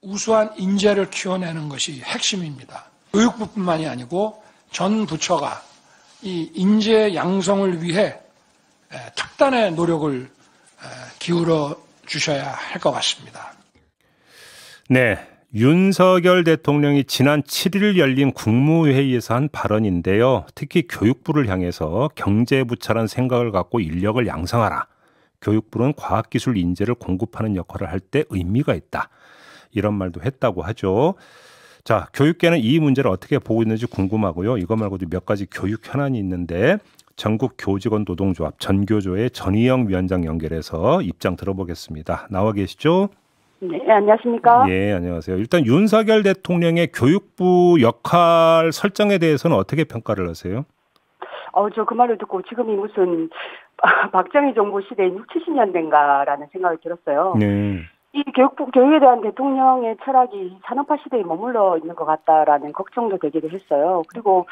우수한 인재를 키워내는 것이 핵심입니다. 교육부뿐만이 아니고 전 부처가 이 인재 양성을 위해 특단의 노력을 기울여 주셔야 할 것 같습니다. 네, 윤석열 대통령이 지난 7일 열린 국무회의에서 한 발언인데요. 특히 교육부를 향해서 경제부처란 생각을 갖고 인력을 양성하라. 교육부는 과학기술 인재를 공급하는 역할을 할 때 의미가 있다. 이런 말도 했다고 하죠. 자, 교육계는 이 문제를 어떻게 보고 있는지 궁금하고요. 이거 말고도 몇 가지 교육 현안이 있는데 전국 교직원 노동조합 전교조의 전희영 위원장 연결해서 입장 들어보겠습니다. 나와 계시죠? 네, 안녕하십니까? 예, 안녕하세요. 일단 윤석열 대통령의 교육부 역할 설정에 대해서는 어떻게 평가를 하세요? 저 그 말을 듣고 지금이 무슨 박정희 정부 시대의 60, 70년대인가라는 생각이 들었어요. 네. 이 교육에 대한 대통령의 철학이 산업화 시대에 머물러 있는 것 같다라는 걱정도 되기도 했어요. 그리고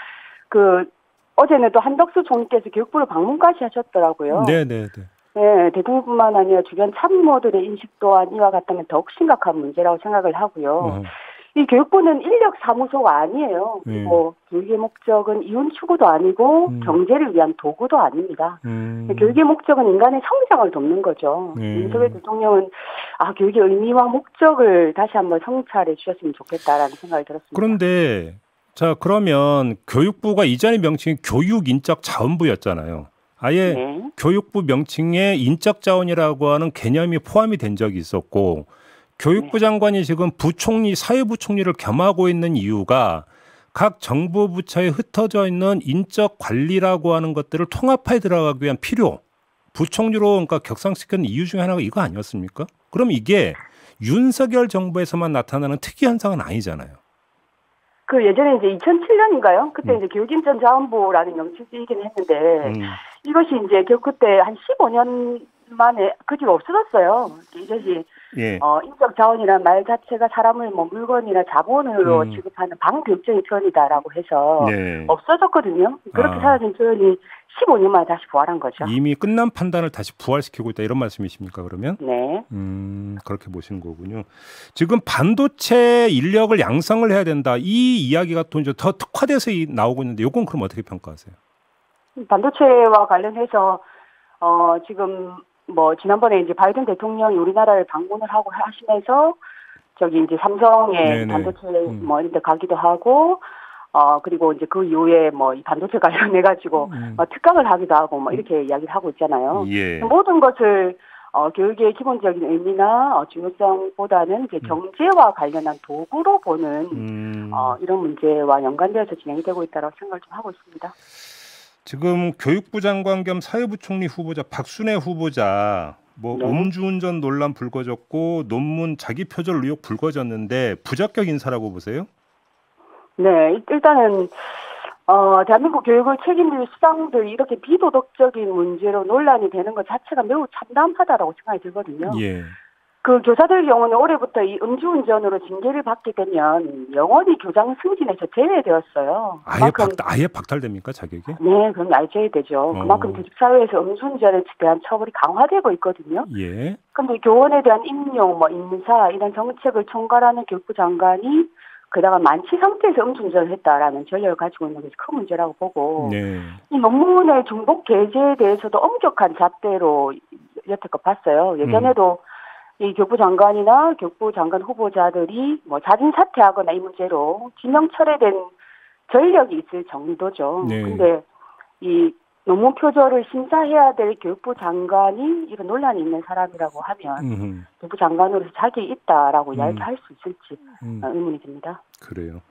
어제는 또 한덕수 총리께서 교육부를 방문까지 하셨더라고요. 네. 네, 대통령뿐만 아니라 주변 참모들의 인식 또한 이와 같다면 더욱 심각한 문제라고 생각을 하고요. 이 교육부는 인력 사무소가 아니에요. 그리고 교육의 목적은 이윤 추구도 아니고 경제를 위한 도구도 아닙니다. 교육의 목적은 인간의 성장을 돕는 거죠. 윤석열 대통령은 교육의 의미와 목적을 다시 한번 성찰해 주셨으면 좋겠다라는 생각이 들었습니다. 그런데 자, 그러면 교육부가 이전의 명칭이 교육인적자원부였잖아요. 아예 네. 교육부 명칭에 인적자원이라고 하는 개념이 포함이 된 적이 있었고 교육부 장관이 지금 부총리, 사회부총리를 겸하고 있는 이유가 각 정부 부처에 흩어져 있는 인적 관리라고 하는 것들을 통합해 들어가기 위한 필요, 부총리로 그러니까 격상시키는 이유 중에 하나가 이거 아니었습니까? 그럼 이게 윤석열 정부에서만 나타나는 특이 현상은 아니잖아요. 예전에 이제 2007년인가요? 그때 이제 교육인전자원부라는 명칭이 쓰이긴 했는데 이것이 이제 그때 한 15년 만에 그 뒤로 없어졌어요. 이것이 인적 자원이라는 말 자체가 사람을 물건이나 자본으로 취급하는 방교육적인 표현이다라고 해서 없어졌거든요. 그렇게 사라진 표현이 15년 만에 다시 부활한 거죠. 이미 끝난 판단을 다시 부활시키고 있다 이런 말씀이십니까 그러면? 네. 그렇게 보시는 거군요. 지금 반도체 인력을 양성을 해야 된다. 이 이야기가 또 이제 더 특화돼서 나오고 있는데 이건 그럼 어떻게 평가하세요? 반도체와 관련해서 지금 지난번에 이제 바이든 대통령이 우리나라를 방문을 하고 하시면서 이제 삼성의 반도체 이런 데 가기도 하고 그리고 이제 그 이후에 이 반도체 관련해가지고 특강을 하기도 하고 이렇게 이야기를 하고 있잖아요. 예. 모든 것을 교육의 기본적인 의미나 중요성보다는 이제 경제와 관련한 도구로 보는 이런 문제와 연관되어서 진행이 되고 있다고 생각을 좀 하고 있습니다. 지금 교육부 장관 겸 사회부총리 후보자 박순애 후보자 음주운전 논란 불거졌고 논문 자기 표절 의혹 불거졌는데 부적격 인사라고 보세요? 네, 일단은 대한민국 교육을 책임질 수장들이 이렇게 비도덕적인 문제로 논란이 되는 것 자체가 매우 참담하다라고 생각이 들거든요. 예. 그 교사들 경우는 올해부터 이 음주운전으로 징계를 받게 되면 영원히 교장 승진에서 제외되었어요. 아예 박탈됩니까 자격이? 네, 그럼 아예 제외되죠. 그만큼 교직사회에서 음주운전에 대한 처벌이 강화되고 있거든요. 예. 그런데 교원에 대한 임용, 인사 이런 정책을 총괄하는 교육부 장관이 게다가 만취 상태에서 음주운전을 했다라는 전력을 가지고 있는 것이 큰 문제라고 보고 이 논문의 중복 게재에 대해서도 엄격한 잣대로 여태껏 봤어요. 예전에도 이 교육부 장관이나 교육부 장관 후보자들이 자진 사퇴하거나 이 문제로 지명 철회된 전력이 있을 정도죠. 근데 이 논문 표절을 심사해야 될 교육부 장관이 이런 논란이 있는 사람이라고 하면 교육부 장관으로서 자격이 있다라고 이야기할 수 있을지 의문이 듭니다. 그래요.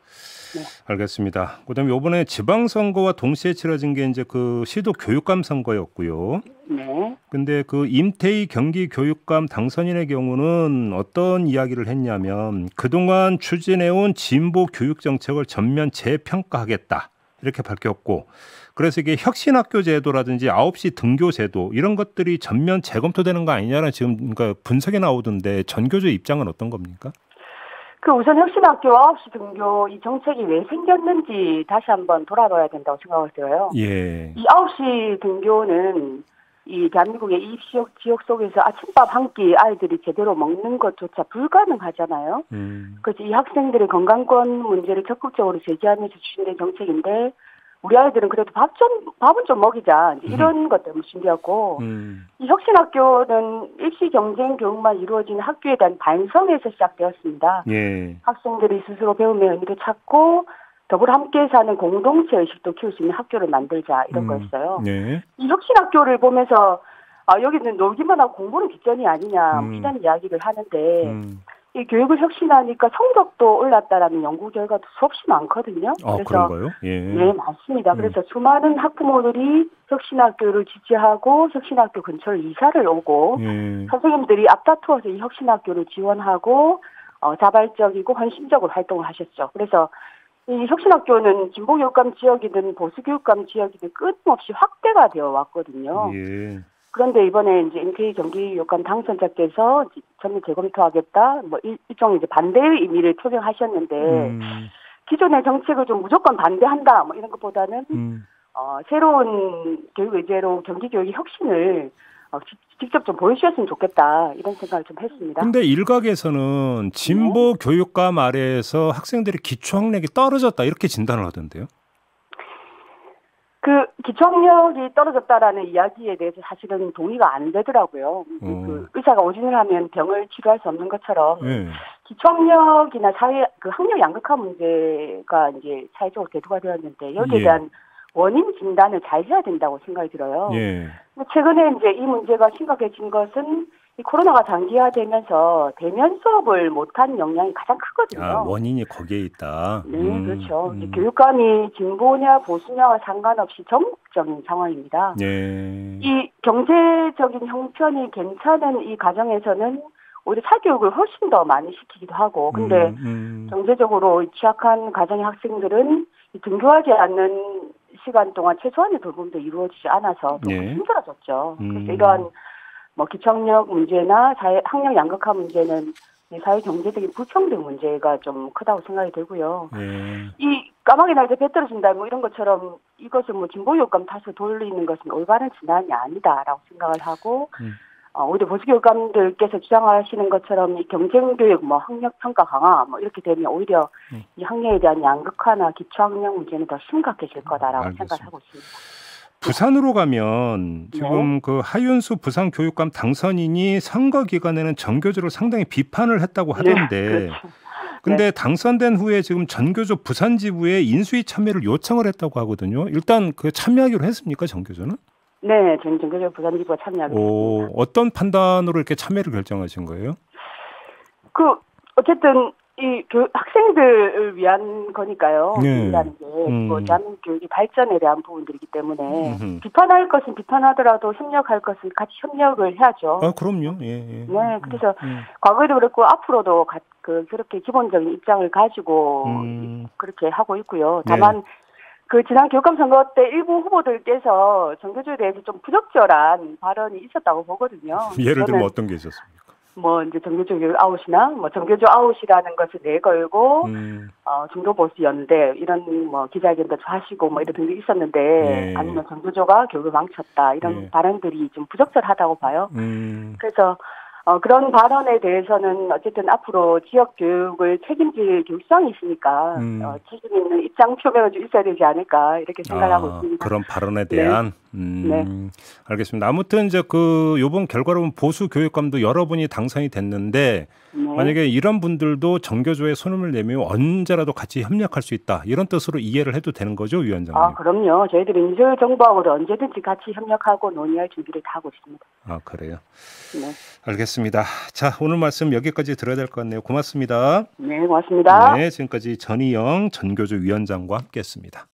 네. 알겠습니다. 그다음에 이번에 지방선거와 동시에 치러진 게 이제 그 시도 교육감 선거였고요. 네. 근데 그 임태희 경기교육감 당선인의 경우는 어떤 이야기를 했냐면 그동안 추진해온 진보 교육 정책을 전면 재평가하겠다 이렇게 밝혔고 그래서 이게 혁신학교 제도라든지 9시 등교 제도 이런 것들이 전면 재검토되는 거 아니냐는 지금 그러니까 분석이 나오던데 전교조 입장은 어떤 겁니까? 우선 혁신학교 9시 등교 이 정책이 왜 생겼는지 다시 한번 돌아봐야 된다고 생각을 들어요. 예. 이 9시 등교는 이 대한민국의 이 지역 속에서 아침밥 한 끼 아이들이 제대로 먹는 것조차 불가능하잖아요. 그래서 이 학생들의 건강권 문제를 적극적으로 제기하면서 추진된 정책인데 우리 아이들은 그래도 밥은 좀 먹이자 이런 것 때문에 준비했고 이 혁신학교는 일시 경쟁 교육만 이루어지는 학교에 대한 반성에서 시작되었습니다. 예. 학생들이 스스로 배움의 의미를 찾고 더불어 함께 사는 공동체 의식도 키울 수 있는 학교를 만들자 이런 거였어요. 네. 이 혁신학교를 보면서 여기는 놀기만 하고 공부는 뒷전이 아니냐 이런 이야기를 하는데 이 교육을 혁신하니까 성적도 올랐다라는 연구 결과도 수없이 많거든요. 그래서 그런가요? 예. 네, 맞습니다. 그래서 수많은 학부모들이 혁신학교를 지지하고 혁신학교 근처로 이사를 오고 선생님들이 앞다투어서 이 혁신학교를 지원하고 자발적이고 헌신적으로 활동을 하셨죠. 그래서 이 혁신학교는 진보교육감 지역이든 보수교육감 지역이든 끊임없이 확대가 되어 왔거든요. 예. 그런데 이번에 이제 MK 경기교육감 당선자께서 전면 재검토하겠다, 뭐 일종의 이제 반대의 의미를 표명하셨는데 기존의 정책을 좀 무조건 반대한다, 뭐 이런 것보다는 새로운 교육 의제로 경기교육의 혁신을 직접 좀 보여주셨으면 좋겠다 이런 생각을 좀 했습니다. 근데 일각에서는 진보 교육감 아래에서 학생들의 기초학력이 떨어졌다 이렇게 진단을 하던데요. 그 기초학력이 떨어졌다라는 이야기에 대해서 사실은 동의가 안 되더라고요. 그 의사가 오진을 하면 병을 치료할 수 없는 것처럼 기초학력이나 사회 그 학력 양극화 문제가 이제 사회적으로 대두가 되었는데 여기에 대한 원인 진단을 잘 해야 된다고 생각이 들어요. 최근에 이제 이 문제가 심각해진 것은 이 코로나가 장기화되면서 대면 수업을 못한 영향이 가장 크거든요. 원인이 거기에 있다. 네, 그렇죠. 이제 교육감이 진보냐 보수냐와 상관없이 전국적인 상황입니다. 이 경제적인 형편이 괜찮은 이 가정에서는 오히려 사교육을 훨씬 더 많이 시키기도 하고, 근데 경제적으로 취약한 가정의 학생들은 등교하지 않는 시간 동안 최소한의 돌봄도 이루어지지 않아서 또 힘들어졌죠. 그래서 이러한 뭐 기초학력 문제나 학력 양극화 문제는 사회 경제적인 불평등 문제가 좀 크다고 생각이 되고요. 이 까마귀 날개 배 떨어진다 뭐 이런 것처럼 이것을 뭐 진보교육감 탓을 돌리는 것은 올바른 진단이 아니다라고 생각을 하고 오히려 보수교육감들께서 주장하시는 것처럼 이 경쟁교육, 뭐 학력평가 강화, 뭐 이렇게 되면 오히려 이 학력에 대한 양극화나 기초학력 문제는 더 심각해질 거다라고 생각을 하고 있습니다. 부산으로 가면 지금 그 하윤수 부산교육감 당선인이 선거 기간에는 전교조를 상당히 비판을 했다고 하던데, 근데 당선된 후에 지금 전교조 부산지부에 인수위 참여를 요청을 했다고 하거든요. 일단 그 참여하기로 했습니까, 전교조는? 네, 전교조 부산지부가 참여하기로 했습니다. 어떤 판단으로 이렇게 참여를 결정하신 거예요? 어쨌든 이 학생들을 위한 거니까요. 이라는 게 뭐 대한민국 교육의 발전에 대한 부분들이기 때문에 비판할 것은 비판하더라도 협력할 것은 같이 협력을 해야죠. 그럼요. 네, 그래서 과거에도 그렇고 앞으로도 그렇게 기본적인 입장을 가지고 그렇게 하고 있고요. 다만 그 지난 교육감 선거 때 일부 후보들께서 전교조에 대해서 좀 부적절한 발언이 있었다고 보거든요. 예를 들면 어떤 게 있었습니까? 뭐 이제 전교조 교육 아웃이나 뭐 전교조 아웃이라는 것을 내걸고 중도 보수 연대 이런 뭐 기자회견도 하시고 뭐 이런 등등이 있었는데 아니면 전교조가 교육을 망쳤다 이런 발언들이 좀 부적절하다고 봐요. 그래서 그런 발언에 대해서는 어쨌든 앞으로 지역 교육을 책임질 교육상이 있으니까 책임 있는 입장 표명을 좀 있어야 되지 않을까 이렇게 생각하고 있습니다. 그런 발언에 대한 알겠습니다. 아무튼 이제 요번 결과로 보면 보수 교육감도 여러분이 당선이 됐는데 만약에 이런 분들도 전교조에 손을 내밀면 언제라도 같이 협력할 수 있다 이런 뜻으로 이해를 해도 되는 거죠, 위원장님? 그럼요. 저희들이 인수 정부하고도 언제든지 같이 협력하고 논의할 준비를 다 하고 있습니다. 그래요? 네. 알겠습니다. 자, 오늘 말씀 여기까지 들어야 될 것 같네요. 고맙습니다. 네, 고맙습니다. 네, 지금까지 전희영 전교조 위원장과 함께했습니다.